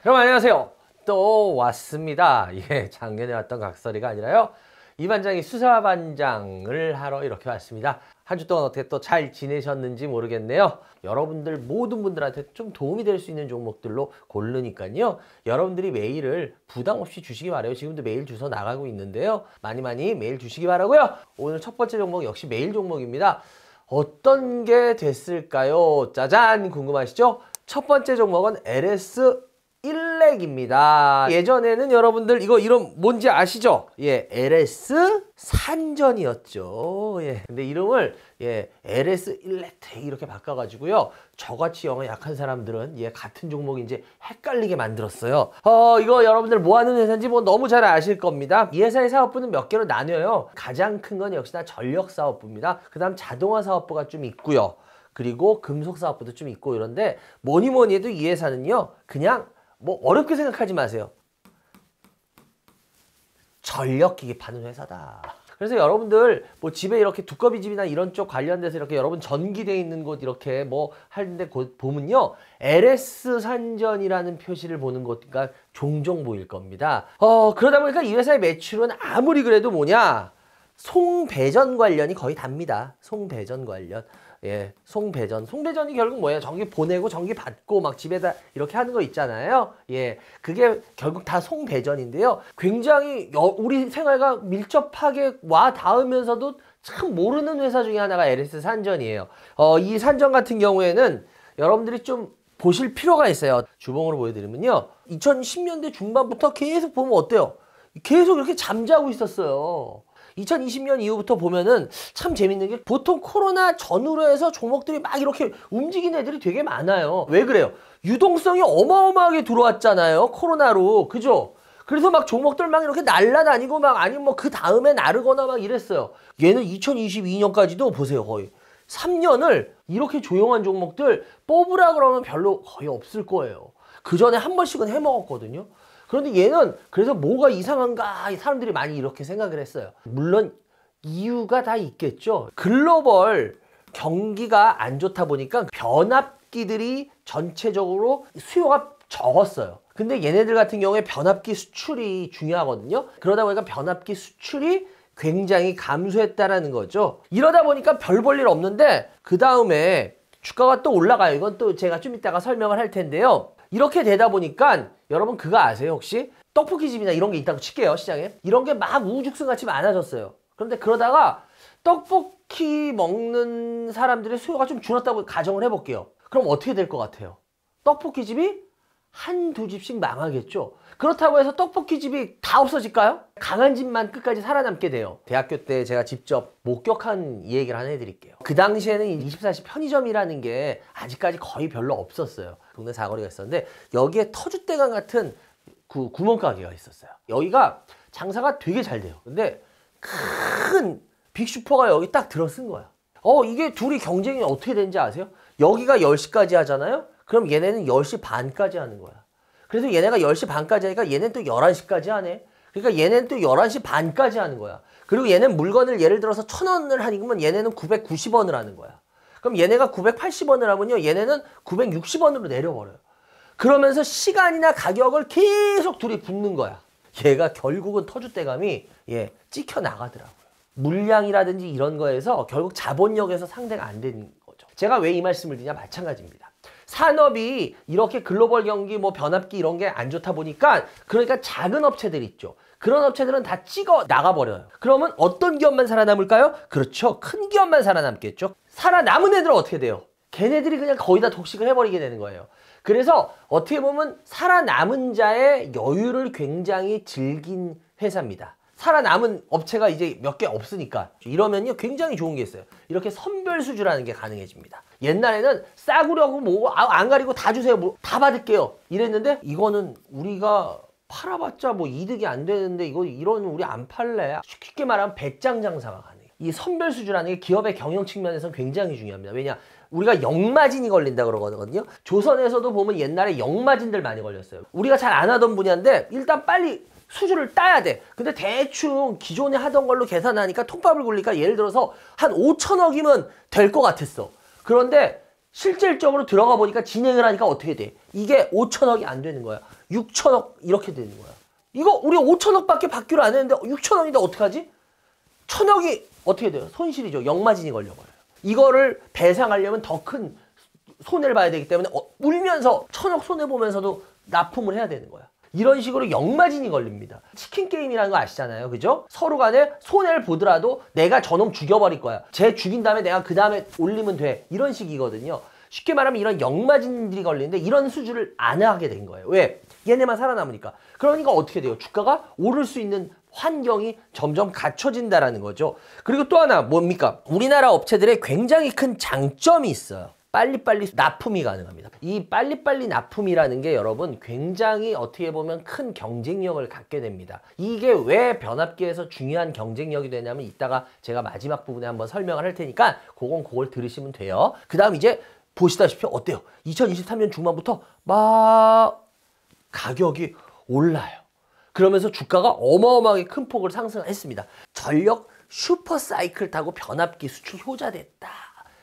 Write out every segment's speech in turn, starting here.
여러분 안녕하세요. 또 왔습니다. 예, 작년에 왔던 각설이가 아니라요. 이 반장이 수사반장을 하러 이렇게 왔습니다. 한 주 동안 어떻게 또 잘 지내셨는지 모르겠네요. 여러분들 모든 분들한테 좀 도움이 될 수 있는 종목들로 고르니까요. 여러분들이 메일을 부담 없이 주시기 바라요. 지금도 메일 주소 나가고 있는데요. 많이 메일 주시기 바라고요. 오늘 첫 번째 종목 역시 메일 종목입니다. 어떤 게 됐을까요? 짜잔! 궁금하시죠? 첫 번째 종목은 LS 일렉입니다. 예전에는 여러분들 이거 이름 뭔지 아시죠? 예, LS 산전이었죠. 예. 근데 이름을 LS 일렉텍 이렇게 바꿔가지고요. 저같이 영어 약한 사람들은 같은 종목인지 헷갈리게 만들었어요. 이거 여러분들 뭐 하는 회사인지 뭐 너무 잘 아실 겁니다. 이 회사의 사업부는 몇 개로 나뉘어요. 가장 큰 건 역시나 전력 사업부입니다. 그 다음 자동화 사업부가 좀 있고요. 그리고 금속 사업부도 좀 있고 이런데 뭐니 해도 이 회사는요. 그냥 뭐 어렵게 생각하지 마세요. 전력기기 파는 회사다. 그래서 여러분들 뭐 집에 이렇게 두꺼비 집이나 이런 쪽 관련돼서 이렇게 여러분 전기돼 있는 곳 이렇게 뭐 하는데 보면요. LS 산전이라는 표시를 보는 곳가 종종 보일 겁니다. 그러다 보니까 이 회사의 매출은 아무리 그래도 뭐냐. 송배전 관련이 거의 답니다. 송배전 관련. 예, 송배전. 송배전이 결국 뭐예요? 전기 보내고 전기 받고 막 집에다 이렇게 하는 거 있잖아요. 예, 그게 결국 다 송배전인데요. 굉장히 우리 생활과 밀접하게 와 닿으면서도 참 모르는 회사 중에 하나가 LS 산전이에요. 이 산전 같은 경우에는 여러분들이 좀 보실 필요가 있어요. 주봉으로 보여드리면요. 2010년대 중반부터 계속 보면 어때요? 계속 이렇게 잠자고 있었어요. 2020년 이후부터 보면은 참 재밌는 게 보통 코로나 전후로 해서 종목들이 막 이렇게 움직이는 애들이 되게 많아요. 왜 그래요? 유동성이 어마어마하게 들어왔잖아요. 코로나로. 그죠? 그래서 막 종목들 막 이렇게 날라다니고 막 아니면 뭐 그 다음에 나르거나 막 이랬어요. 얘는 2022년까지도 보세요. 거의 3년을 이렇게 조용한 종목들 뽑으라 그러면 별로 거의 없을 거예요. 그 전에 한 번씩은 해먹었거든요. 그런데 얘는 그래서 뭐가 이상한가 사람들이 많이 이렇게 생각을 했어요. 물론 이유가 다 있겠죠. 글로벌 경기가 안 좋다 보니까 변압기들이 전체적으로 수요가 적었어요. 근데 얘네들 같은 경우에 변압기 수출이 중요하거든요. 그러다 보니까 변압기 수출이 굉장히 감소했다라는 거죠. 이러다 보니까 별 볼 일 없는데 그 다음에 주가가 또 올라가요. 이건 또 제가 좀 이따가 설명을 할 텐데요. 이렇게 되다 보니까 여러분 그거 아세요 혹시? 떡볶이 집이나 이런 게 있다고 칠게요 시장에. 이런 게 막 우후죽순같이 많아졌어요. 그런데 그러다가 떡볶이 먹는 사람들의 수요가 좀 줄었다고 가정을 해볼게요. 그럼 어떻게 될 것 같아요? 떡볶이 집이 한두 집씩 망하겠죠. 그렇다고 해서 떡볶이 집이 다 없어질까요? 강한 집만 끝까지 살아남게 돼요. 대학교 때 제가 직접 목격한 이 얘기를 하나 해드릴게요. 그 당시에는 24시 편의점이라는 게 아직까지 거의 별로 없었어요. 동네 사거리가 있었는데 여기에 터줏대감 같은 구멍가게가 있었어요. 여기가 장사가 되게 잘 돼요. 근데 큰 빅슈퍼가 여기 딱 들어선 거야. 이게 둘이 경쟁이 어떻게 되는지 아세요? 여기가 10시까지 하잖아요? 그럼 얘네는 10시 반까지 하는 거야. 그래서 얘네가 10시 반까지 하니까 얘네는 또 11시까지 하네. 그러니까 얘네는 또 11시 반까지 하는 거야. 그리고 얘는 물건을 예를 들어서 1,000원을 하니까 얘네는 990원을 하는 거야. 그럼 얘네가 980원을 하면요. 얘네는 960원으로 내려버려요. 그러면서 시간이나 가격을 계속 둘이 붙는 거야. 얘가 결국은 터줏대감이 찍혀 나가더라고요. 물량이라든지 이런 거에서 결국 자본력에서 상대가 안 되는 거죠. 제가 왜 이 말씀을 드리냐 마찬가지입니다. 산업이 이렇게 글로벌 경기 뭐 변압기 이런 게 안 좋다 보니까 그러니까 작은 업체들 있죠. 그런 업체들은 다 찍어 나가버려요. 그러면 어떤 기업만 살아남을까요? 그렇죠. 큰 기업만 살아남겠죠. 살아남은 애들은 어떻게 돼요? 걔네들이 그냥 거의 다 독식을 해버리게 되는 거예요. 그래서 어떻게 보면 살아남은 자의 여유를 굉장히 즐긴 회사입니다. 살아남은 업체가 이제 몇 개 없으니까 이러면요 굉장히 좋은 게 있어요. 이렇게 선별수주라는 게 가능해집니다. 옛날에는 싸구려고 뭐 안 가리고 다 주세요. 뭐 다 받을게요. 이랬는데 이거는 우리가 팔아봤자 뭐 이득이 안 되는데 이런 우리 안 팔래. 쉽게 말하면 배짱 장사가 가능해요. 이 선별수주라는 게 기업의 경영 측면에서는 굉장히 중요합니다. 왜냐? 우리가 역마진이 걸린다 그러거든요. 조선에서도 보면 옛날에 역마진들 많이 걸렸어요. 우리가 잘 안 하던 분야인데 일단 빨리 수주를 따야 돼. 근데 대충 기존에 하던 걸로 계산하니까 통밥을 굴리니까 예를 들어서 한 5천억이면 될 것 같았어. 그런데 실질적으로 들어가 보니까 진행을 하니까 어떻게 돼? 이게 5천억이 안 되는 거야. 6천억 이렇게 되는 거야. 이거 우리 5천억밖에 받기로 안 했는데 6천억인데 어떡하지? 천억이 어떻게 돼요? 손실이죠. 역마진이 걸려버려요. 이거를 배상하려면 더 큰 손해를 봐야 되기 때문에 울면서 천억 손해보면서도 납품을 해야 되는 거야. 이런 식으로 역마진이 걸립니다. 치킨 게임이라는 거 아시잖아요. 그죠? 서로 간에 손해를 보더라도 내가 저놈 죽여버릴 거야. 쟤 죽인 다음에 내가 그 다음에 올리면 돼. 이런 식이거든요. 쉽게 말하면 이런 역마진들이 걸리는데 이런 수주를 안 하게 된 거예요. 왜? 얘네만 살아남으니까. 그러니까 어떻게 돼요? 주가가 오를 수 있는 환경이 점점 갖춰진다라는 거죠. 그리고 또 하나 뭡니까? 우리나라 업체들의 굉장히 큰 장점이 있어요. 빨리빨리 납품이 가능합니다. 이 빨리빨리 납품이라는 게 여러분 굉장히 어떻게 보면 큰 경쟁력을 갖게 됩니다. 이게 왜 변압기에서 중요한 경쟁력이 되냐면 이따가 제가 마지막 부분에 한번 설명을 할 테니까 그걸 들으시면 돼요. 그 다음 이제 보시다시피 어때요? 2023년 중반부터 막 가격이 올라요. 그러면서 주가가 어마어마하게 큰 폭을 상승했습니다. 전력 슈퍼사이클 타고 변압기 수출 효자 됐다.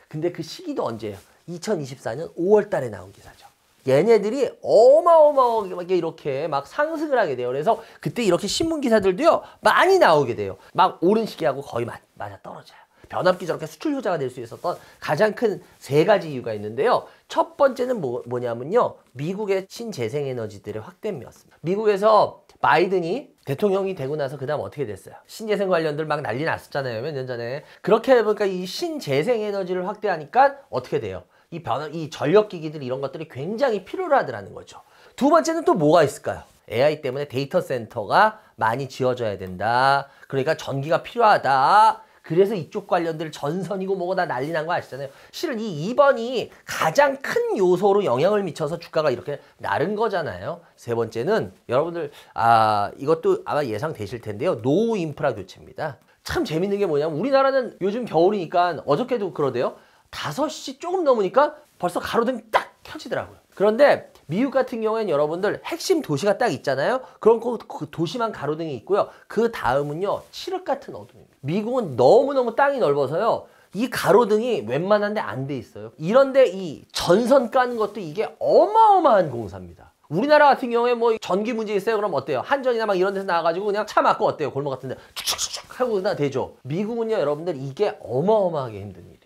근데 그 시기도 언제예요? 2024년 5월 달에 나온 기사죠. 얘네들이 어마어마하게 이렇게 막 상승을 하게 돼요. 그래서 그때 이렇게 신문 기사들도요 많이 나오게 돼요. 막 오른 시기하고 거의 맞아 떨어져요. 변압기 저렇게 수출 효자가 될 수 있었던 가장 큰 세 가지 이유가 있는데요. 첫 번째는 뭐냐면요. 미국의 신재생에너지들의 확대입니다. 미국에서 바이든이 대통령이 되고 나서 그 다음 어떻게 됐어요? 신재생 관련들 막 난리 났었잖아요. 몇 년 전에. 그렇게 보니까 이 신재생에너지를 확대하니까 어떻게 돼요? 이 전력기기들 이런 것들이 굉장히 필요로 하더라는 거죠. 두 번째는 또 뭐가 있을까요? AI 때문에 데이터 센터가 많이 지어져야 된다. 그러니까 전기가 필요하다. 그래서 이쪽 관련들 전선이고 뭐고 다 난리 난 거 아시잖아요. 실은 이 2번이 가장 큰 요소로 영향을 미쳐서 주가가 이렇게 나른 거잖아요. 세 번째는 여러분들 이것도 아마 예상되실 텐데요. 노후 인프라 교체입니다. 참 재밌는 게 뭐냐면 우리나라는 요즘 겨울이니까 어저께도 그러대요. 5시 조금 넘으니까 벌써 가로등 딱 켜지더라고요. 그런데 미국 같은 경우에는 여러분들 핵심 도시가 딱 있잖아요. 그럼 그 도시만 가로등이 있고요. 그 다음은요. 칠흑 같은 어둠입니다. 미국은 너무너무 땅이 넓어서요. 이 가로등이 웬만한데 안 돼 있어요. 이런데 이 전선 까는 것도 이게 어마어마한 공사입니다. 우리나라 같은 경우에 뭐 전기 문제 있어요. 그럼 어때요? 한전이나 막 이런 데서 나와가지고 그냥 차 막고 어때요? 골목 같은데 축축축 하고 그냥 되죠. 미국은요 여러분들 이게 어마어마하게 힘든 일이에요.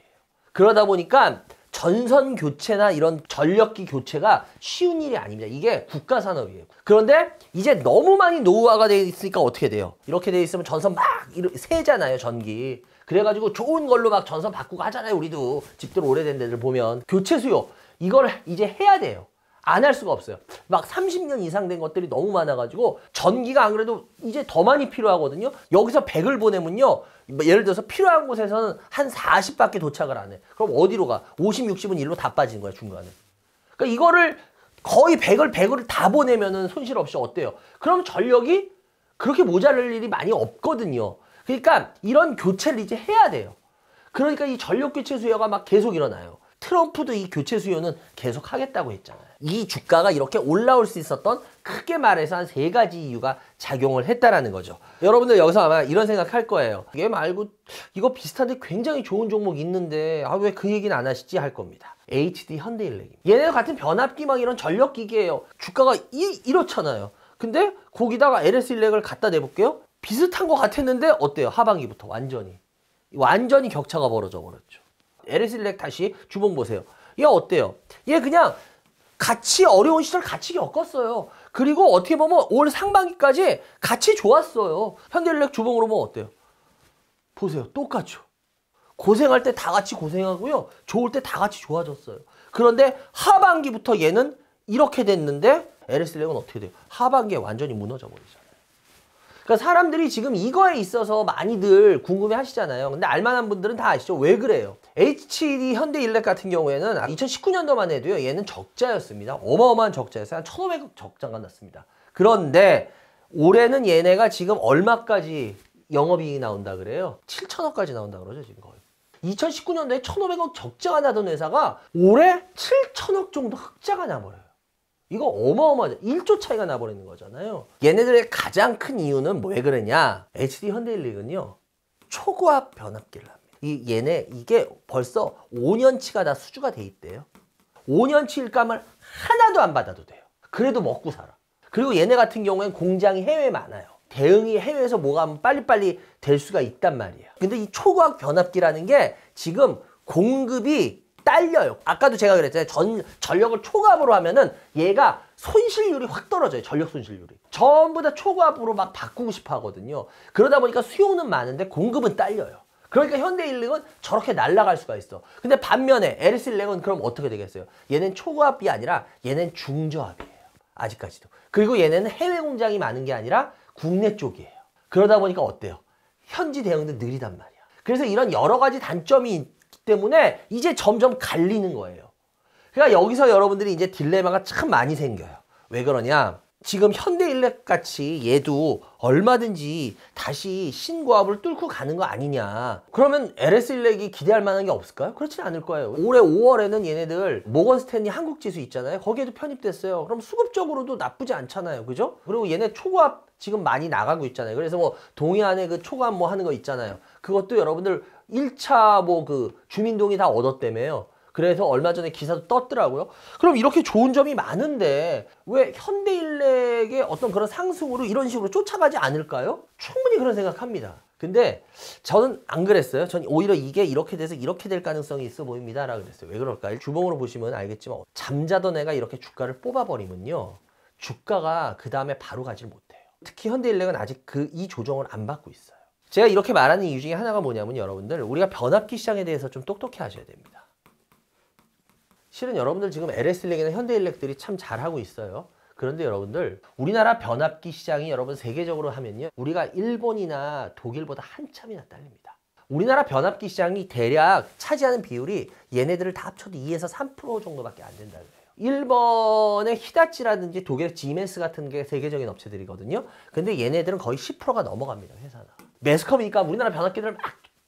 그러다 보니까 전선 교체나 이런 전력기 교체가 쉬운 일이 아닙니다. 이게 국가 산업이에요. 그런데 이제 너무 많이 노후화가 돼 있으니까 어떻게 돼요? 이렇게 돼 있으면 전선 막 새잖아요, 전기. 그래가지고 좋은 걸로 막 전선 바꾸고 하잖아요, 우리도. 집들 오래된 데들 보면. 교체 수요. 이걸 이제 해야 돼요. 안 할 수가 없어요. 막 30년 이상 된 것들이 너무 많아가지고 전기가 안 그래도 이제 더 많이 필요하거든요. 여기서 100을 보내면요. 예를 들어서 필요한 곳에서는 한 40밖에 도착을 안 해. 그럼 어디로 가? 50, 60은 일로 다 빠지는 거야, 중간에. 그러니까 이거를 거의 100을 다 보내면은 손실 없이 어때요? 그럼 전력이 그렇게 모자랄 일이 많이 없거든요. 그러니까 이런 교체를 이제 해야 돼요. 그러니까 이 전력 교체 수요가 막 계속 일어나요. 트럼프도 이 교체 수요는 계속 하겠다고 했잖아요. 이 주가가 이렇게 올라올 수 있었던 크게 말해서 한 3가지 이유가 작용을 했다라는 거죠. 여러분들 여기서 아마 이런 생각할 거예요. 얘 말고 이거 비슷한데 굉장히 좋은 종목 있는데 왜 그 얘기는 안 하시지 할 겁니다. HD 현대일렉입니다. 얘네도 같은 변압기 막 이런 전력기기예요. 주가가 이렇잖아요. 근데 거기다가 LS일렉을 갖다 내볼게요. 비슷한 것 같았는데 어때요? 하반기부터 완전히 격차가 벌어져 버렸죠. LS일렉 다시 주봉 보세요. 얘 어때요? 얘 그냥 같이 어려운 시절 같이 겪었어요. 그리고 어떻게 보면 올 상반기까지 같이 좋았어요. 현대일렉 주봉으로 보면 어때요? 보세요. 똑같죠. 고생할 때 다 같이 고생하고요. 좋을 때 다 같이 좋아졌어요. 그런데 하반기부터 얘는 이렇게 됐는데 LS일렉은 어떻게 돼요? 하반기에 완전히 무너져 버리잖아요. 그러니까 사람들이 지금 이거에 있어서 많이들 궁금해 하시잖아요. 근데 알만한 분들은 다 아시죠? 왜 그래요? HD 현대일렉 같은 경우에는 2019년도만 해도요. 얘는 적자였습니다. 어마어마한 적자였어요. 한 1,500억 적자가 났습니다. 그런데 올해는 얘네가 지금 얼마까지 영업이익이 나온다 그래요? 7천억까지 나온다 그러죠, 지금 거의. 2019년도에 1,500억 적자가 나던 회사가 올해 7천억 정도 흑자가 나버려요. 이거 어마어마하죠. 1조 차이가 나버리는 거잖아요. 얘네들의 가장 큰 이유는 왜 그러냐? HD 현대일렉은요. 초고압 변압기를 합니다. 이게 벌써 5년치가 다 수주가 돼 있대요. 5년치 일감을 하나도 안 받아도 돼요. 그래도 먹고 살아. 그리고 얘네 같은 경우엔 공장이 해외에 많아요. 대응이 해외에서 뭐가 하면 빨리빨리 될 수가 있단 말이에요. 근데 이 초과학 변압기라는 게 지금 공급이 딸려요. 아까도 제가 그랬잖아요. 전력을 초과압으로 하면은 얘가 손실률이 확 떨어져요. 전력 손실률이. 전부 다 초과압으로 막 바꾸고 싶어 하거든요. 그러다 보니까 수요는 많은데 공급은 딸려요. 그러니까 현대일렉은 저렇게 날아갈 수가 있어. 근데 반면에 LS일렉은 그럼 어떻게 되겠어요? 얘는 초과압이 아니라 얘는 중저압이에요. 아직까지도. 그리고 얘네는 해외 공장이 많은 게 아니라 국내 쪽이에요. 그러다 보니까 어때요? 현지 대응도 느리단 말이야. 그래서 이런 여러 가지 단점이 있기 때문에 이제 점점 갈리는 거예요. 그러니까 여기서 여러분들이 이제 딜레마가 참 많이 생겨요. 왜 그러냐? 지금 현대일렉 같이 얘도 얼마든지 다시 신고압을 뚫고 가는 거 아니냐. 그러면 LS일렉이 기대할 만한 게 없을까요? 그렇진 않을 거예요. 올해 5월에는 얘네들 모건스탠리 한국지수 있잖아요. 거기에도 편입됐어요. 그럼 수급적으로도 나쁘지 않잖아요. 그죠? 그리고 얘네 초고압 지금 많이 나가고 있잖아요. 그래서 뭐 동해안에 그 초고압 뭐 하는 거 있잖아요. 그것도 여러분들 1차 뭐 그 주민동의 다 얻었다며요. 그래서 얼마 전에 기사도 떴더라고요. 그럼 이렇게 좋은 점이 많은데 왜 현대일렉의 어떤 그런 상승으로 이런 식으로 쫓아가지 않을까요? 충분히 그런 생각합니다. 근데 저는 안 그랬어요. 전 오히려 이게 이렇게 돼서 이렇게 될 가능성이 있어 보입니다 라고 그랬어요. 왜 그럴까요? 주봉으로 보시면 알겠지만 잠자던 애가 이렇게 주가를 뽑아버리면요. 주가가 그 다음에 바로 가질 못해요. 특히 현대일렉은 아직 이 조정을 안 받고 있어요. 제가 이렇게 말하는 이유 중에 하나가 뭐냐면 여러분들 우리가 변압기 시장에 대해서 좀 똑똑히 하셔야 됩니다. 실은 여러분들 지금 LS일렉이나 현대일렉들이 참 잘하고 있어요. 그런데 여러분들 우리나라 변압기 시장이 여러분 세계적으로 하면요. 우리가 일본이나 독일보다 한참이나 딸립니다. 우리나라 변압기 시장이 대략 차지하는 비율이 얘네들을 다 합쳐도 2에서 3% 정도밖에 안 된다는 거예요. 일본의 히다치라든지 독일의 지멘스 같은 게 세계적인 업체들이거든요. 근데 얘네들은 거의 10%가 넘어갑니다. 회사나. 매스컴이니까 우리나라 변압기들을 막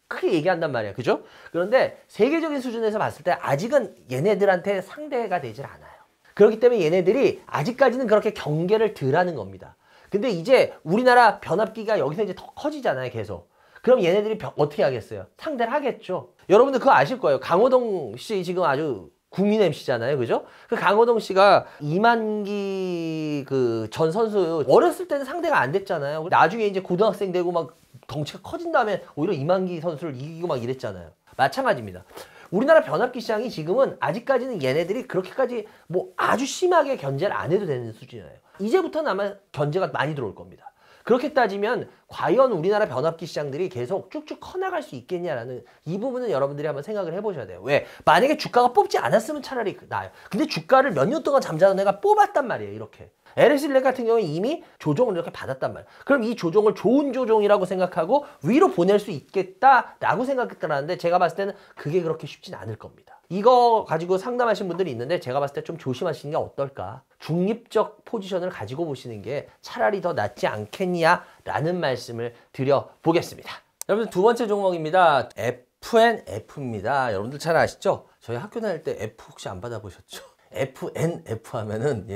크게 얘기한단 말이야. 그죠? 그런데 세계적인 수준에서 봤을 때 아직은 얘네들한테 상대가 되질 않아요. 그렇기 때문에 얘네들이 아직까지는 그렇게 경계를 덜 하는 겁니다. 근데 이제 우리나라 변압기가 여기서 이제 더 커지잖아요. 계속. 그럼 얘네들이 어떻게 하겠어요? 상대를 하겠죠. 여러분들 그거 아실 거예요. 강호동 씨 지금 아주 국민 MC잖아요. 그죠? 그 강호동 씨가 이만기 그 전 선수 어렸을 때는 상대가 안 됐잖아요. 나중에 이제 고등학생 되고 막 덩치가 커진 다음에 오히려 이만기 선수를 이기고 막 이랬잖아요. 마찬가지입니다. 우리나라 변압기 시장이 지금은 아직까지는 얘네들이 그렇게까지 뭐 아주 심하게 견제를 안 해도 되는 수준이에요. 이제부터는 아마 견제가 많이 들어올 겁니다. 그렇게 따지면 과연 우리나라 변압기 시장들이 계속 쭉쭉 커나갈 수 있겠냐라는 이 부분은 여러분들이 한번 생각을 해보셔야 돼요. 왜? 만약에 주가가 뽑지 않았으면 차라리 나아요. 근데 주가를 몇 년 동안 잠자던 애가 뽑았단 말이에요. 이렇게. LS일렉 같은 경우는 이미 조정을 이렇게 받았단 말이에요. 그럼 이 조정을 좋은 조정이라고 생각하고 위로 보낼 수 있겠다라고 생각했다는데 제가 봤을 때는 그게 그렇게 쉽진 않을 겁니다. 이거 가지고 상담하신 분들이 있는데 제가 봤을 때 좀 조심하시는 게 어떨까? 중립적 포지션을 가지고 보시는 게 차라리 더 낫지 않겠냐라는 말씀을 드려보겠습니다. 여러분들 두 번째 종목입니다. FNF입니다. 여러분들 잘 아시죠? 저희 학교 다닐 때 F 혹시 안 받아보셨죠? FNF 하면은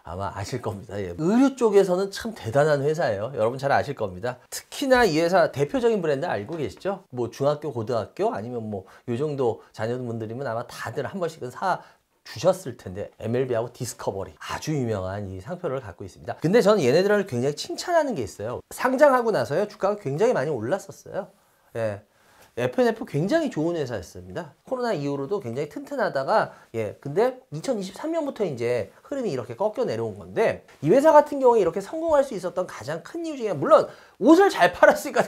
아마 아실 겁니다. 의류 쪽에서는 참 대단한 회사예요. 여러분 잘 아실 겁니다. 특히나 이 회사 대표적인 브랜드 알고 계시죠? 뭐 중학교, 고등학교 아니면 뭐 요 정도 자녀분들이면 아마 다들 한 번씩은 사 주셨을 텐데 MLB하고 디스커버리 아주 유명한 이 상표를 갖고 있습니다. 근데 저는 얘네들을 굉장히 칭찬하는 게 있어요. 상장하고 나서요 주가가 굉장히 많이 올랐었어요. FNF 굉장히 좋은 회사였습니다. 코로나 이후로도 굉장히 튼튼하다가 근데 2023년부터 이제 흐름이 이렇게 꺾여 내려온 건데 이 회사 같은 경우에 이렇게 성공할 수 있었던 가장 큰 이유 중에 물론 옷을 잘 팔았으니까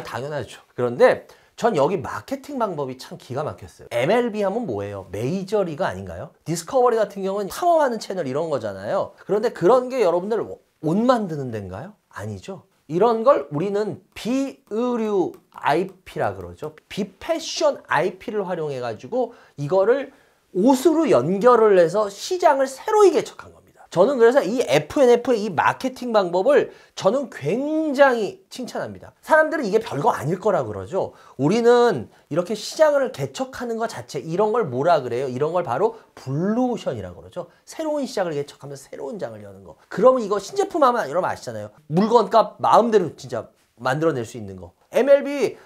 당연하죠. 그런데 전 여기 마케팅 방법이 참 기가 막혔어요. MLB 하면 뭐예요? 메이저리그 아닌가요? 디스커버리 같은 경우는 탐험하는 채널 이런 거잖아요. 그런데 그런 게 여러분들 옷 만드는 데인가요? 아니죠. 이런 걸 우리는 비의류 IP라 그러죠. 비패션 IP를 활용해 가지고 이거를 옷으로 연결을 해서 시장을 새로이 개척한 겁니다. 저는 그래서 이 FNF의 이 마케팅 방법을 저는 굉장히 칭찬합니다. 사람들은 이게 별거 아닐 거라 그러죠. 우리는 이렇게 시장을 개척하는 것 자체 이런 걸 뭐라 그래요? 이런 걸 바로 블루오션이라고 그러죠. 새로운 시장을 개척하면서 새로운 장을 여는 거. 그러면 이거 신제품 하면 여러분 아시잖아요. 물건값 마음대로 진짜 만들어낼 수 있는 거. MLB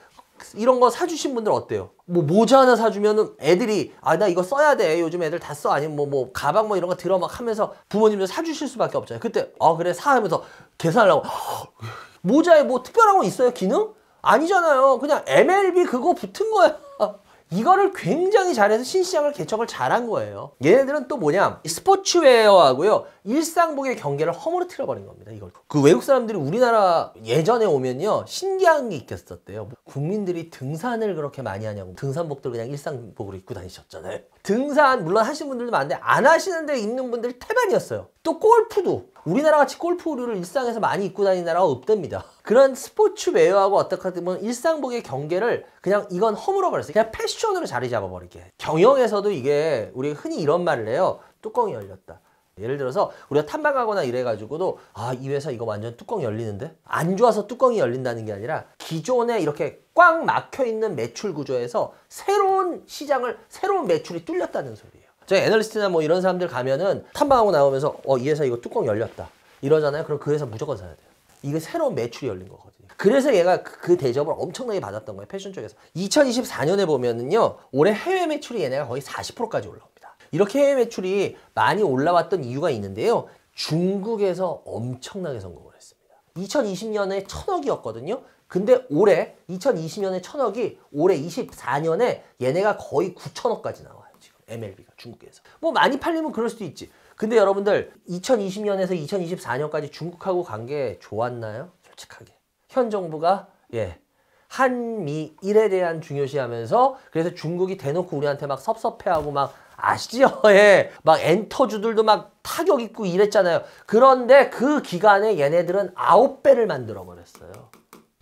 이런 거 사주신 분들 어때요? 뭐 모자 하나 사주면은 애들이 아 나 이거 써야 돼 요즘 애들 다 써 아니면 뭐 가방 뭐 이런 거 들어 막 하면서 부모님들 사주실 수밖에 없잖아요. 그때 그래 사 하면서 계산하려고 모자에 뭐 특별한 거 있어요 기능? 아니잖아요. 그냥 MLB 그거 붙은 거야. 이거를 굉장히 잘해서 신시장을 개척을 잘한 거예요. 얘네들은 또 뭐냐 스포츠웨어하고요 일상복의 경계를 허물어뜨려 버린 겁니다. 이걸 그 외국 사람들이 우리나라 예전에 오면요 신기한 게 있었대요. 국민들이 등산을 그렇게 많이 하냐고. 등산복들 그냥 일상복으로 입고 다니셨잖아요. 등산 물론 하시는 분들도 많은데 안 하시는 데 있는 분들이 태반이었어요. 또 골프도 우리나라 같이 골프 의류를 일상에서 많이 입고 다니는 나라가 없답니다. 그런 스포츠웨어하고 어떻게 보면 일상복의 경계를 그냥 이건 허물어 버렸어요. 그냥 패션으로 자리 잡아버리게. 경영에서도 이게 우리가 흔히 이런 말을 해요. 뚜껑이 열렸다. 예를 들어서 우리가 탐방 가거나 이래가지고도 이 회사 이거 완전 뚜껑이 열리는데? 안 좋아서 뚜껑이 열린다는 게 아니라 기존에 이렇게 꽉 막혀있는 매출 구조에서 새로운 시장을 새로운 매출이 뚫렸다는 소리예요. 저희 애널리스트나 뭐 이런 사람들 가면은 탐방하고 나오면서 이 회사 이거 뚜껑 열렸다 이러잖아요. 그럼 그 회사 무조건 사야 돼요. 이게 새로운 매출이 열린 거거든요. 그래서 얘가 그 대접을 엄청나게 받았던 거예요. 패션 쪽에서. 2024년에 보면은요 올해 해외 매출이 얘네가 거의 40%까지 올라옵니다. 이렇게 해외 매출이 많이 올라왔던 이유가 있는데요. 중국에서 엄청나게 성공을 했습니다. 2020년에 1000억이었거든요. 근데 올해 2020년에 1000억이 올해 24년에 얘네가 거의 9천억까지 나와요. 지금 MLB가 중국에서. 뭐 많이 팔리면 그럴 수도 있지. 근데 여러분들 2020년에서 2024년까지 중국하고 관계 좋았나요? 솔직하게. 현 정부가 한미일에 대한 중요시하면서 그래서 중국이 대놓고 우리한테 막 섭섭해하고 막 아시죠? 막 엔터주들도 막 타격 입고 이랬잖아요. 그런데 그 기간에 얘네들은 9배를 만들어 버렸어요.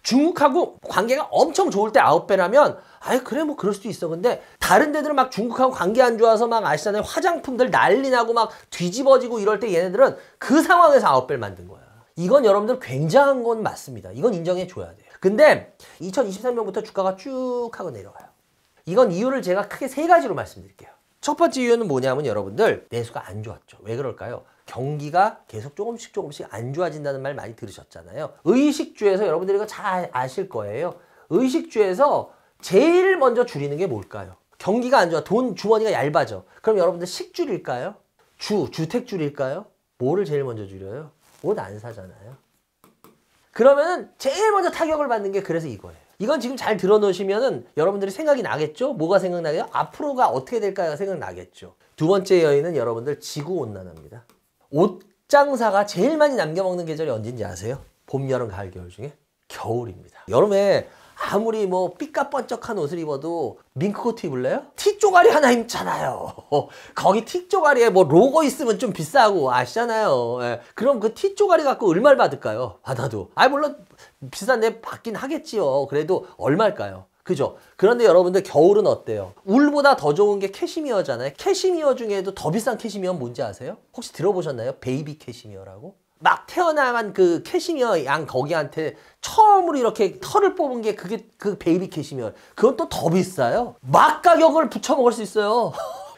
중국하고 관계가 엄청 좋을 때 9배라면 그래 뭐 그럴 수도 있어. 근데 다른 데들은 막 중국하고 관계 안 좋아서 막 아시잖아요. 화장품들 난리 나고 막 뒤집어지고 이럴 때 얘네들은 그 상황에서 9배를 만든 거야. 이건 여러분들 굉장한 건 맞습니다. 이건 인정해 줘야 돼요. 근데 2023년부터 주가가 쭉 하고 내려가요. 이건 이유를 제가 크게 3가지로 말씀드릴게요. 첫 번째 이유는 뭐냐면 여러분들 내수가 안 좋았죠. 왜 그럴까요? 경기가 계속 조금씩 안 좋아진다는 말 많이 들으셨잖아요. 의식주에서 여러분들이 이거 잘 아실 거예요. 의식주에서 제일 먼저 줄이는 게 뭘까요? 경기가 안 좋아. 돈 주머니가 얇아져. 그럼 여러분들 식줄일까요? 주택줄일까요? 뭐를 제일 먼저 줄여요? 옷 안 사잖아요. 그러면은 제일 먼저 타격을 받는 게 그래서 이거예요. 이건 지금 잘 들어놓으시면은 여러분들이 생각이 나겠죠? 뭐가 생각나요? 앞으로가 어떻게 될까가 생각나겠죠? 두 번째 여인은 여러분들 지구온난화입니다. 옷 장사가 제일 많이 남겨먹는 계절이 언제인지 아세요? 봄, 여름, 가을, 겨울 중에? 겨울입니다. 여름에 아무리 뭐 삐까뻔쩍한 옷을 입어도 밍크코트 입을래요? 티 쪼가리 하나 입잖아요. 거기 티 쪼가리에 뭐 로고 있으면 좀 비싸고 아시잖아요. 그럼 그 티 쪼가리 갖고 얼마를 받을까요? 받아도. 물론 비싼데 받긴 하겠지요. 그래도 얼마일까요? 그죠? 그런데 여러분들 겨울은 어때요? 울보다 더 좋은 게 캐시미어잖아요. 캐시미어 중에도 더 비싼 캐시미어는 뭔지 아세요? 혹시 들어보셨나요? 베이비 캐시미어라고? 막 태어나간 그 캐시미어 양 거기한테 처음으로 이렇게 털을 뽑은 게 그게 그 베이비 캐시미어. 그건 또 더 비싸요. 막 가격을 붙여 먹을 수 있어요.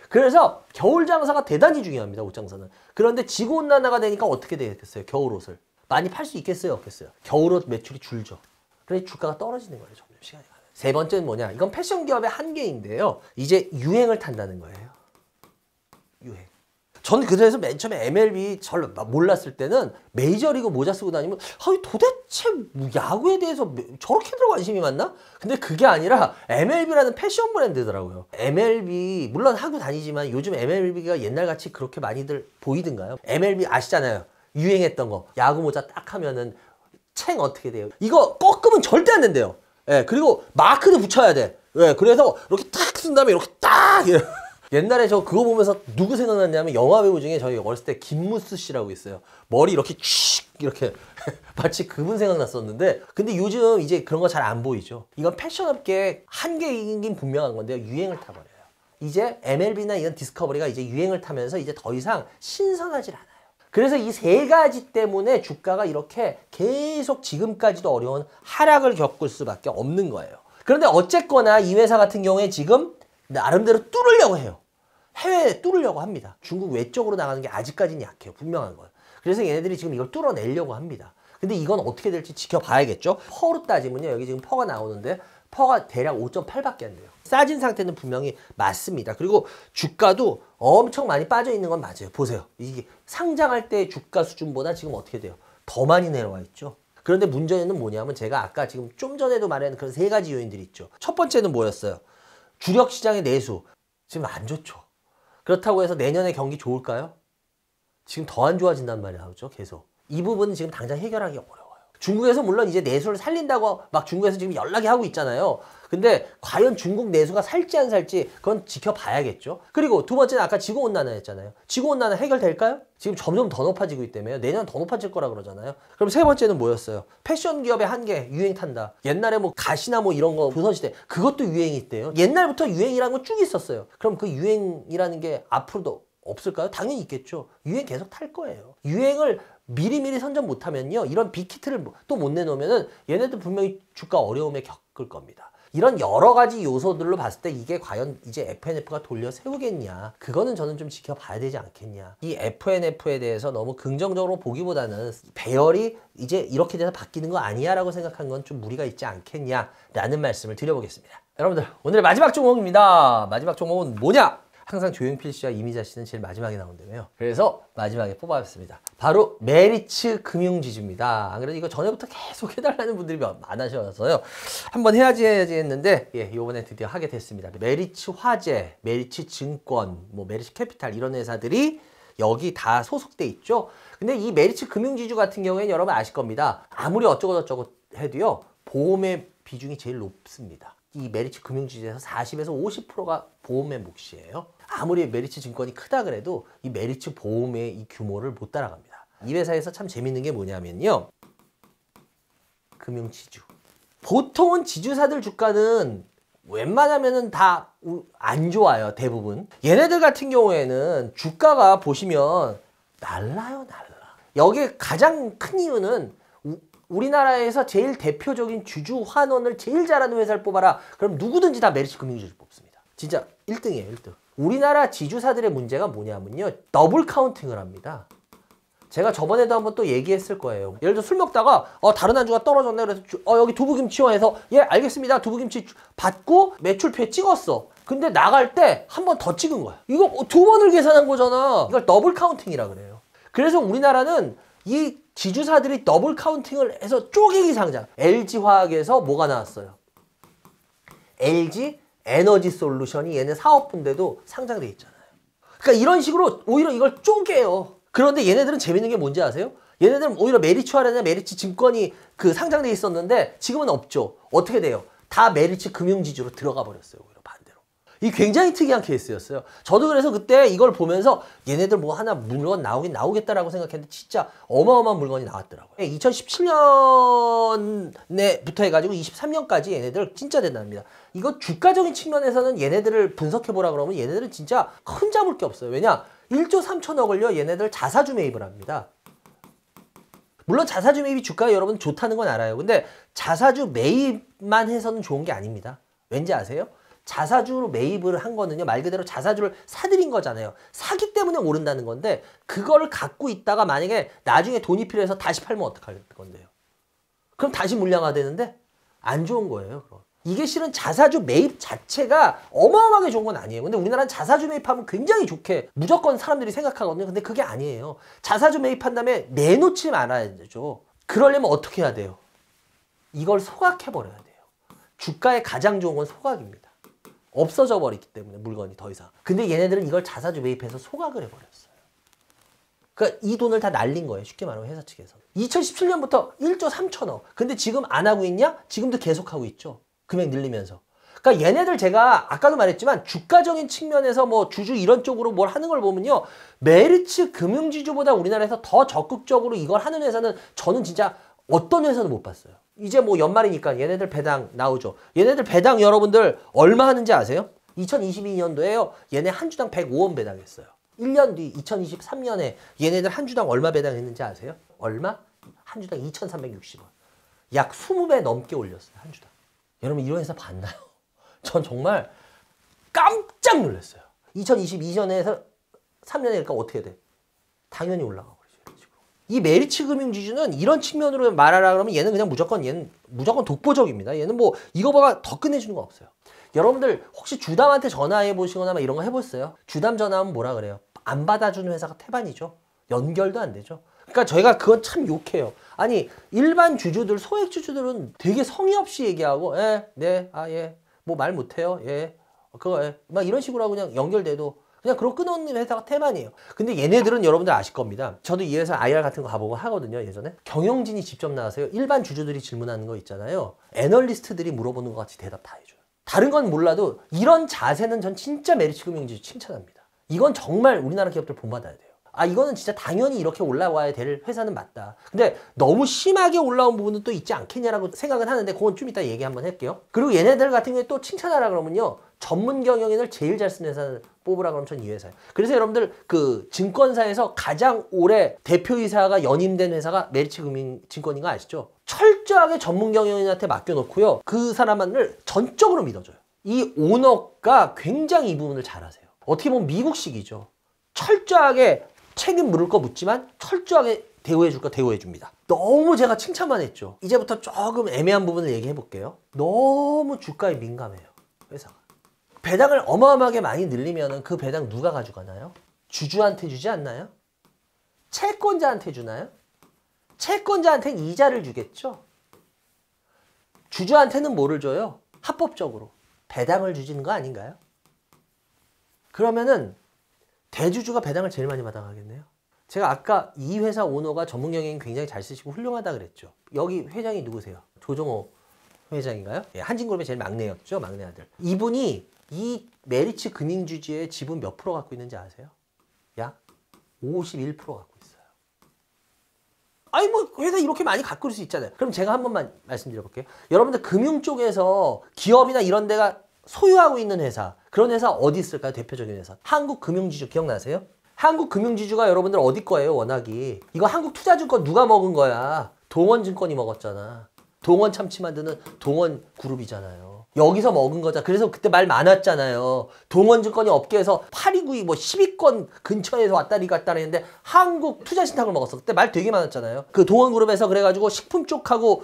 그래서 겨울 장사가 대단히 중요합니다. 옷 장사는. 그런데 지구온난화가 되니까 어떻게 되겠어요? 겨울 옷을. 많이 팔 수 있겠어요? 없겠어요? 겨울 옷 매출이 줄죠. 그래서 주가가 떨어지는 거예요. 점점 시간이 가면. 세 번째는 뭐냐? 이건 패션 기업의 한계인데요. 이제 유행을 탄다는 거예요. 유행. 저는 그래서 맨 처음에 MLB 잘 몰랐을 때는 메이저리그 모자 쓰고 다니면 도대체 야구에 대해서 저렇게들 관심이 많나? 근데 그게 아니라 MLB라는 패션 브랜드더라고요. MLB 물론 하고 다니지만 요즘 MLB가 옛날같이 그렇게 많이들 보이던가요? MLB 아시잖아요. 유행했던 거. 야구 모자 딱 하면은 챙 어떻게 돼요? 이거 꺾으면 절대 안 된대요. 그리고 마크도 붙여야 돼. 그래서 이렇게 딱 쓴 다음에 이렇게 딱 옛날에 저 그거 보면서 누구 생각났냐면 영화 배우 중에 저희 어렸을 때 김무스 씨라고 있어요. 머리 이렇게 이렇게 마치 그분 생각났었는데 근데 요즘 이제 그런 거 잘 안 보이죠. 이건 패션업계의 한계이긴 분명한 건데요. 유행을 타버려요. 이제 MLB나 이런 디스커버리가 이제 유행을 타면서 이제 더 이상 신선하질 않아요. 그래서 이 3가지 때문에 주가가 이렇게 계속 지금까지도 어려운 하락을 겪을 수밖에 없는 거예요. 그런데 어쨌거나 이 회사 같은 경우에 지금 나름대로 뚫으려고 해요. 해외에 뚫으려고 합니다. 중국 외적으로 나가는 게 아직까지는 약해요. 분명한 건. 그래서 얘네들이 지금 이걸 뚫어내려고 합니다. 근데 이건 어떻게 될지 지켜봐야겠죠. 퍼로 따지면요. 여기 지금 퍼가 나오는데 퍼가 대략 5.8밖에 안 돼요. 싸진 상태는 분명히 맞습니다. 그리고 주가도 엄청 많이 빠져 있는 건 맞아요. 보세요. 이게 상장할 때 주가 수준보다 지금 어떻게 돼요? 더 많이 내려와 있죠. 그런데 문제는 뭐냐면 제가 아까 지금 좀 전에도 말한 그런 세 가지 요인들이 있죠. 첫 번째는 뭐였어요? 주력 시장의 내수. 지금 안 좋죠. 그렇다고 해서 내년에 경기 좋을까요? 지금 더 안 좋아진단 말이야. 그죠? 계속. 이 부분은 지금 당장 해결하기 어려워요. 중국에서 물론 이제 내수를 살린다고 막 중국에서 지금 연락이 하고 있잖아요. 근데 과연 중국 내수가 살지 안 살지 그건 지켜봐야겠죠. 그리고 두 번째는 아까 지구온난화 했잖아요. 지구온난화 해결될까요? 지금 점점 더 높아지고 있다며요. 내년 더 높아질 거라 그러잖아요. 그럼 세 번째는 뭐였어요? 패션 기업의 한계, 유행 탄다. 옛날에 뭐 가시나 뭐 이런 거 조선시대 그것도 유행이 있대요. 옛날부터 유행이라는 건 쭉 있었어요. 그럼 그 유행이라는 게 앞으로도 없을까요? 당연히 있겠죠. 유행 계속 탈 거예요. 유행을 미리미리 선점 못하면요. 이런 빅히트를 또 못 내놓으면은 얘네들 분명히 주가 어려움에 겪을 겁니다. 이런 여러 가지 요소들로 봤을 때 이게 과연 이제 FNF가 돌려 세우겠냐. 그거는 저는 좀 지켜봐야 되지 않겠냐. 이 FNF에 대해서 너무 긍정적으로 보기보다는 배열이 이제 이렇게 돼서 바뀌는 거 아니야 라고 생각한 건 좀 무리가 있지 않겠냐라는 말씀을 드려보겠습니다. 여러분들 오늘의 마지막 종목입니다. 마지막 종목은 뭐냐? 항상 조용필 씨와 이미자 씨는 제일 마지막에 나온다며요. 그래서 마지막에 뽑아봤습니다. 바로 메리츠 금융지주입니다. 안 그래도 이거 전에부터 계속 해달라는 분들이 많으셔서요. 한번 해야지 했는데 이번에 드디어 하게 됐습니다. 메리츠 화재, 메리츠 증권, 뭐 메리츠 캐피탈 이런 회사들이 여기 다 소속돼 있죠. 근데 이 메리츠 금융지주 같은 경우에는 여러분 아실 겁니다. 아무리 어쩌고저쩌고 해도요. 보험의 비중이 제일 높습니다. 이 메리츠 금융지주에서 40에서 50%가 보험의 몫이에요. 아무리 메리츠 증권이 크다 그래도 이 메리츠 보험의 이 규모를 못 따라갑니다. 이 회사에서 참 재밌는 게 뭐냐면요. 금융지주. 보통은 지주사들 주가는 웬만하면은 다 안 좋아요. 대부분. 얘네들 같은 경우에는 주가가 보시면 날라요. 여기에 가장 큰 이유는 우리나라에서 제일 대표적인 주주 환원을 제일 잘하는 회사를 뽑아라. 그럼 누구든지 다 메리츠 금융지주를 뽑습니다. 진짜 1등이에요. 1등. 우리나라 지주사들의 문제가 뭐냐면요. 더블 카운팅을 합니다. 제가 저번에도 한번 또 얘기했을 거예요. 예를 들어 술 먹다가 다른 안주가 떨어졌네. 그래서 여기 두부김치요 해서 예 알겠습니다. 두부김치 받고 매출표에 찍었어. 근데 나갈 때 한 번 더 찍은 거야. 이거 두 번을 계산한 거잖아. 이걸 더블 카운팅이라 그래요. 그래서 우리나라는 이 지주사들이 더블 카운팅을 해서 쪼개기 상장. LG화학에서 뭐가 나왔어요? LG 에너지 솔루션이 얘네 사업부인데도 상장돼 있잖아요. 그러니까 이런 식으로 오히려 이걸 쪼개요. 그런데 얘네들은 재밌는 게 뭔지 아세요? 얘네들은 오히려 메리츠화라나 메리츠 증권이 그 상장돼 있었는데 지금은 없죠. 어떻게 돼요? 다 메리츠 금융지주로 들어가 버렸어요. 오히려 반대로. 이 굉장히 특이한 케이스였어요. 저도 그래서 그때 이걸 보면서 얘네들 뭐 하나 물건 나오겠다라고 생각했는데 진짜 어마어마한 물건이 나왔더라고요. 2017년에부터 해가지고 23년까지 얘네들 진짜 대단합니다. 이거 주가적인 측면에서는 얘네들을 분석해보라 그러면 얘네들은 진짜 큰 잡을 게 없어요. 왜냐? 1조 3천억을요 얘네들 자사주 매입을 합니다. 물론 자사주 매입이 주가에 여러분 좋다는 건 알아요. 근데 자사주 매입만 해서는 좋은 게 아닙니다. 왠지 아세요? 자사주로 매입을 한 거는요 말 그대로 자사주를 사들인 거잖아요. 사기 때문에 오른다는 건데 그거를 갖고 있다가 만약에 나중에 돈이 필요해서 다시 팔면 어떡할 건데요? 그럼 다시 물량화되는데 안 좋은 거예요. 그럼. 이게 실은 자사주 매입 자체가 어마어마하게 좋은 건 아니에요. 근데 우리나라는 자사주 매입하면 굉장히 좋게 무조건 사람들이 생각하거든요. 근데 그게 아니에요. 자사주 매입한 다음에 내놓지 말아야 되죠. 그러려면 어떻게 해야 돼요? 이걸 소각해버려야 돼요. 주가에 가장 좋은 건 소각입니다. 없어져 버렸기 때문에 물건이 더 이상. 근데 얘네들은 이걸 자사주 매입해서 소각을 해버렸어요. 그러니까 이 돈을 다 날린 거예요. 쉽게 말하면 회사 측에서. 2017년부터 1조 3천억. 근데 지금 안 하고 있냐? 지금도 계속하고 있죠. 금액 늘리면서. 그러니까 얘네들 제가 아까도 말했지만 주가적인 측면에서 뭐 주주 이런 쪽으로 뭘 하는 걸 보면요. 메리츠 금융지주보다 우리나라에서 더 적극적으로 이걸 하는 회사는 저는 진짜 어떤 회사는 못 봤어요. 이제 뭐 연말이니까 얘네들 배당 나오죠. 얘네들 배당 여러분들 얼마 하는지 아세요? 2022년도에요. 얘네 한 주당 105원 배당했어요. 1년 뒤 2023년에 얘네들 한 주당 얼마 배당했는지 아세요? 얼마? 한 주당 2,360원. 약 20배 넘게 올렸어요. 한 주당. 여러분 이런 회사 봤나요? 전 정말 깜짝 놀랐어요. 2022년에서 3년이니까 어떻게 돼? 당연히 올라가 버리죠. 이런 식으로. 이 메리츠 금융지주는 이런 측면으로 말하라 그러면 얘는 무조건 독보적입니다. 얘는 뭐 이거보다 더 끝내주는 거 없어요. 여러분들 혹시 주담한테 전화해 보시거나 막 이런 거 해보셨어요? 주담 전화하면 뭐라 그래요? 안 받아주는 회사가 태반이죠. 연결도 안 되죠. 그러니까 저희가 그건 참 욕해요. 아니 일반 주주들, 소액 주주들은 되게 성의 없이 얘기하고 예, 뭐 말 못해요. 예, 그거 막 이런 식으로 하고 그냥 연결돼도 그냥 그런 끊어놓는 회사가 태반이에요. 근데 얘네들은 여러분들 아실 겁니다. 저도 이 회사 IR 같은 거 가보고 하거든요. 예전에 경영진이 직접 나와서요. 일반 주주들이 질문하는 거 있잖아요. 애널리스트들이 물어보는 것 같이 대답 다 해줘요. 다른 건 몰라도 이런 자세는 전 진짜 메리츠 금융지주 칭찬합니다. 이건 정말 우리나라 기업들 본받아야 돼요. 아 이거는 진짜 당연히 이렇게 올라와야 될 회사는 맞다. 근데 너무 심하게 올라온 부분은 또 있지 않겠냐라고 생각은 하는데 그건 좀 이따 얘기 한번 할게요. 그리고 얘네들 같은 경우에 또 칭찬하라 그러면요. 전문 경영인을 제일 잘 쓰는 회사를 뽑으라 그러면 전 이 회사예요. 그래서 여러분들 그 증권사에서 가장 오래 대표이사가 연임된 회사가 메리츠 금융증권인 거 아시죠? 철저하게 전문 경영인한테 맡겨놓고요. 그 사람만을 전적으로 믿어줘요. 이 오너가 굉장히 이 부분을 잘하세요. 어떻게 보면 미국식이죠. 철저하게 책임 물을 거 묻지만 철저하게 대우해 줄 거 대우해 줍니다. 너무 제가 칭찬만 했죠. 이제부터 조금 애매한 부분을 얘기해 볼게요. 너무 주가에 민감해요. 회사가. 배당을 어마어마하게 많이 늘리면 그 배당 누가 가져가나요? 주주한테 주지 않나요? 채권자한테 주나요? 채권자한테는 이자를 주겠죠? 주주한테는 뭐를 줘요? 합법적으로. 배당을 주시는 거 아닌가요? 그러면은 대주주가 배당을 제일 많이 받아가겠네요. 제가 아까 이 회사 오너가 전문 경영인 굉장히 잘 쓰시고 훌륭하다 그랬죠. 여기 회장이 누구세요? 조정호 회장인가요? 예, 한진그룹의 제일 막내였죠. 막내 아들. 이분이 이 메리츠 금융주주의 지분 몇 프로 갖고 있는지 아세요? 약 51% 갖고 있어요. 아니 뭐 회사 이렇게 많이 갖고 있을 수 있잖아요. 그럼 제가 한 번만 말씀드려 볼게요. 여러분들 금융 쪽에서 기업이나 이런 데가 소유하고 있는 회사, 그런 회사 어디 있을까요? 대표적인 회사. 한국금융지주 기억나세요? 한국금융지주가 여러분들 어디 거예요? 워낙이. 이거 한국투자증권 누가 먹은 거야? 동원증권이 먹었잖아. 동원 참치 만드는 동원그룹이잖아요. 여기서 먹은 거잖아. 그래서 그때 말 많았잖아요. 동원증권이 업계에서 8위, 9위, 뭐 10위권 근처에서 왔다리 갔다리 했는데 한국투자신탁을 먹었어. 그때 말 되게 많았잖아요. 그 동원그룹에서 그래가지고 식품 쪽하고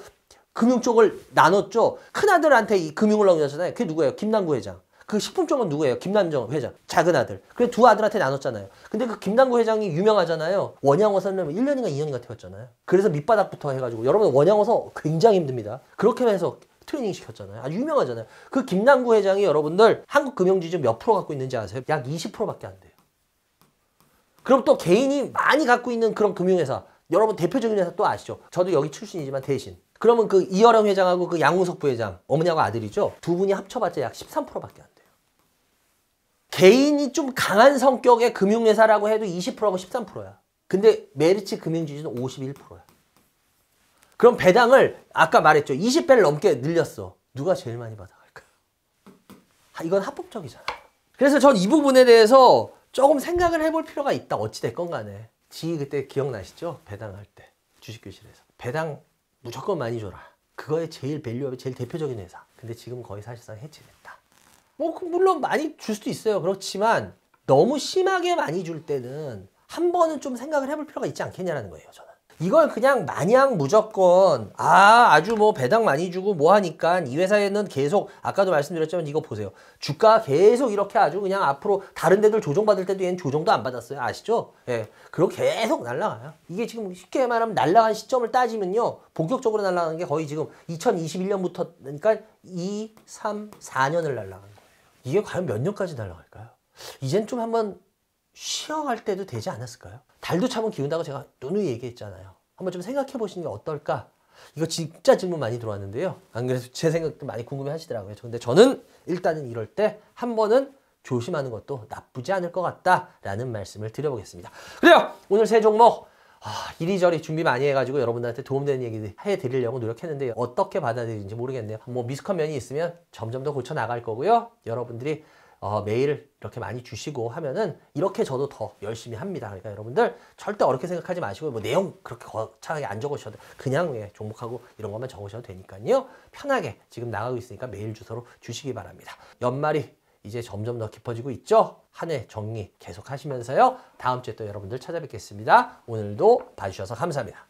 금융 쪽을 나눴죠. 큰아들한테 이 금융을 넘겼잖아요. 그게 누구예요? 김남구 회장. 그 식품 쪽은 누구예요? 김남정 회장. 작은 아들. 그래 두 아들한테 나눴잖아요. 근데 그 김남구 회장이 유명하잖아요. 원양어선을 1년인가 2년인가 태웠잖아요. 그래서 밑바닥부터 해가지고 여러분 원양어선 굉장히 힘듭니다. 그렇게 해서 트레이닝 시켰잖아요. 아주 유명하잖아요. 그 김남구 회장이 여러분들 한국금융지주 몇 프로 갖고 있는지 아세요? 약 20%밖에 안 돼요. 그럼 또 개인이 많이 갖고 있는 그런 금융회사, 여러분 대표적인 회사 또 아시죠? 저도 여기 출신이지만 대신. 그러면 그 이어령 회장하고 그 양우석 부회장, 어머니하고 아들이죠? 두 분이 합쳐봤자 약 13%밖에 안 돼요. 개인이 좀 강한 성격의 금융회사라고 해도 20%하고 13%야. 근데 메리츠 금융지주는 51%야. 그럼 배당을 아까 말했죠. 20배를 넘게 늘렸어. 누가 제일 많이 받아갈까요? 이건 합법적이잖아. 그래서 전 이 부분에 대해서 조금 생각을 해볼 필요가 있다. 어찌됐건 간에. 지 그때 기억나시죠? 배당할 때. 주식교실에서. 배당 무조건 많이 줘라. 그거에 제일 밸류업이 제일 대표적인 회사. 근데 지금 거의 사실상 해체됐다. 뭐 물론 많이 줄 수도 있어요. 그렇지만 너무 심하게 많이 줄 때는 한 번은 좀 생각을 해볼 필요가 있지 않겠냐라는 거예요. 저는. 이걸 그냥 마냥 무조건 아주 뭐 배당 많이 주고 뭐 하니까 이 회사에는 계속 아까도 말씀드렸지만 이거 보세요. 주가 계속 이렇게 아주 그냥 앞으로 다른 데들 조정받을 때도 얘는 조정도 안 받았어요. 아시죠? 예. 그렇게 계속 날아가요. 이게 지금 쉽게 말하면 날아간 시점을 따지면요. 본격적으로 날아가는 게 거의 지금 2021년부터 그러니까 2, 3, 4년을 날아간 거예요. 이게 과연 몇 년까지 날아갈까요? 이젠 좀 한번 쉬어갈 때도 되지 않았을까요? 달도 차면 기운다고 제가 누누이 얘기했잖아요. 한번 좀 생각해 보시는 게 어떨까? 이거 진짜 질문 많이 들어왔는데요. 안 그래도 제 생각도 많이 궁금해 하시더라고요. 근데 저는 일단은 이럴 때 한 번은 조심하는 것도 나쁘지 않을 것 같다라는 말씀을 드려보겠습니다. 그래요! 오늘 세 종목 이리저리 준비 많이 해가지고 여러분들한테 도움되는 얘기 해드리려고 노력했는데 어떻게 받아들이는지 모르겠네요. 뭐 미숙한 면이 있으면 점점 더 고쳐 나갈 거고요. 여러분들이 메일 이렇게 많이 주시고 하면은 이렇게 저도 더 열심히 합니다. 그러니까 여러분들 절대 어렵게 생각하지 마시고 뭐 내용 그렇게 거창하게 안 적으셔도 그냥 종목하고 이런 것만 적으셔도 되니까요. 편하게 지금 나가고 있으니까 메일 주소로 주시기 바랍니다. 연말이 이제 점점 더 깊어지고 있죠. 한 해 정리 계속 하시면서요. 다음 주에 또 여러분들 찾아뵙겠습니다. 오늘도 봐주셔서 감사합니다.